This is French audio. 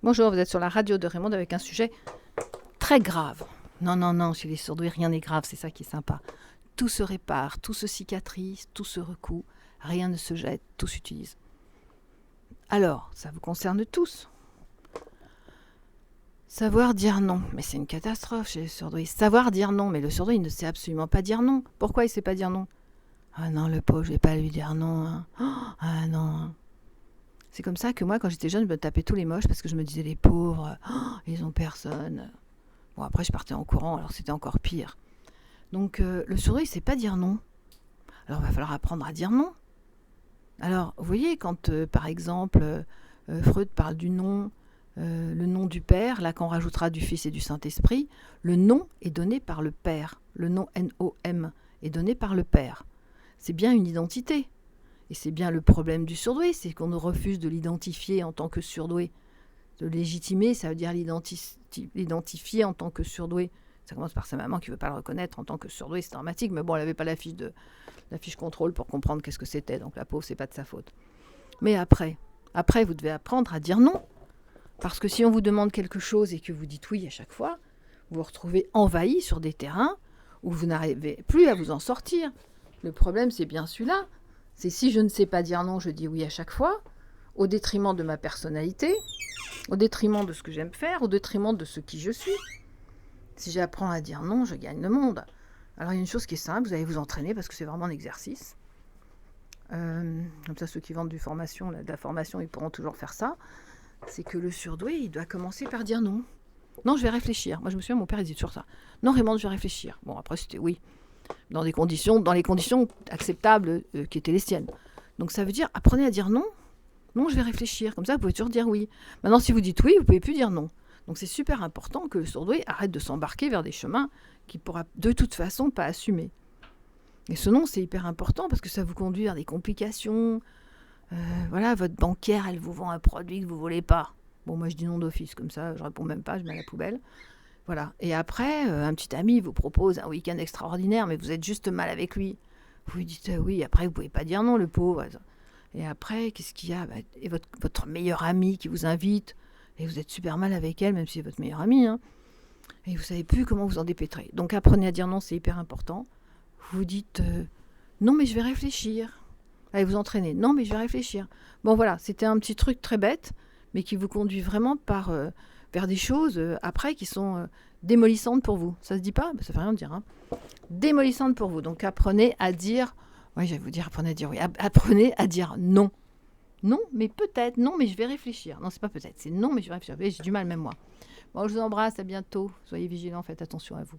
Bonjour, vous êtes sur la radio de Raymond avec un sujet très grave. Non, non, non, chez les surdoués, rien n'est grave, c'est ça qui est sympa. Tout se répare, tout se cicatrise, tout se recoue, rien ne se jette, tout s'utilise. Alors, ça vous concerne tous. Savoir dire non, mais c'est une catastrophe chez les surdoués. Savoir dire non, mais le surdoué, il ne sait absolument pas dire non. Pourquoi il ne sait pas dire non? Ah non, le pauvre, je vais pas lui dire non. Hein. Ah non. C'est comme ça que moi, quand j'étais jeune, je me tapais tous les moches parce que je me disais, les pauvres, ils ont personne. Bon, après, je partais en courant, alors c'était encore pire. Donc, le surdoué, il ne sait pas dire non. Alors, il va falloir apprendre à dire non. Alors, vous voyez, quand, par exemple, Freud parle du nom, le nom du Père, là, qu'on rajoutera du Fils et du Saint-Esprit, le nom est donné par le Père. Le nom N-O-M est donné par le Père. C'est bien une identité. Et c'est bien le problème du surdoué, c'est qu'on nous refuse de l'identifier en tant que surdoué. De légitimer, ça veut dire l'identifier en tant que surdoué. Ça commence par sa maman qui ne veut pas le reconnaître en tant que surdoué, c'est dramatique, mais bon, elle n'avait pas la fiche contrôle pour comprendre qu'est-ce que c'était, donc la pauvre, c'est pas de sa faute. Mais après, vous devez apprendre à dire non. Parce que si on vous demande quelque chose et que vous dites oui à chaque fois, vous vous retrouvez envahi sur des terrains où vous n'arrivez plus à vous en sortir. Le problème, c'est bien celui-là. C'est si je ne sais pas dire non, je dis oui à chaque fois, au détriment de ma personnalité, au détriment de ce que j'aime faire, au détriment de ce qui je suis. Si j'apprends à dire non, je gagne le monde. Alors il y a une chose qui est simple, vous allez vous entraîner parce que c'est vraiment un exercice. Comme ça, ceux qui vendent de la formation, ils pourront toujours faire ça. C'est que le surdoué, il doit commencer par dire non. Non, je vais réfléchir. Moi, je me souviens, mon père, il dit toujours ça. Non, Raymond, je vais réfléchir. Bon, après, c'était oui. Dans les conditions acceptables qui étaient les siennes. Donc ça veut dire, apprenez à dire non. Non, je vais réfléchir. Comme ça, vous pouvez toujours dire oui. Maintenant, si vous dites oui, vous ne pouvez plus dire non. Donc c'est super important que le surdoué arrête de s'embarquer vers des chemins qu'il ne pourra de toute façon pas assumer. Et ce non, c'est hyper important parce que ça vous conduit vers des complications. Voilà, votre banquière, elle vous vend un produit que vous ne voulez pas. Bon, moi, je dis non d'office. Comme ça, je ne réponds même pas, je mets à la poubelle. Voilà. Et après, un petit ami vous propose un week-end extraordinaire, mais vous êtes juste mal avec lui. Vous lui dites oui, après vous pouvez pas dire non, le pauvre. Et après, qu'est-ce qu'il y a? Et votre meilleure amie qui vous invite, et vous êtes super mal avec elle, même si c'est votre meilleure amie, hein, et vous savez plus comment vous en dépêtrer. Donc apprenez à dire non, c'est hyper important. Vous dites non, mais je vais réfléchir. Allez vous entraîner. Non, mais je vais réfléchir. Bon voilà, c'était un petit truc très bête, mais qui vous conduit vraiment vers des choses après qui sont démolissantes pour vous. Ça se dit pas? Ça fait rien de dire. Hein. Démolissantes pour vous. Donc apprenez à dire... Oui, j'allais vous dire, apprenez à dire oui. Apprenez à dire non. Non, mais peut-être. Non, mais je vais réfléchir. Non, c'est pas peut-être. C'est non, mais je vais réfléchir. J'ai du mal même moi. Bon, je vous embrasse. À bientôt. Soyez vigilants. Faites attention à vous.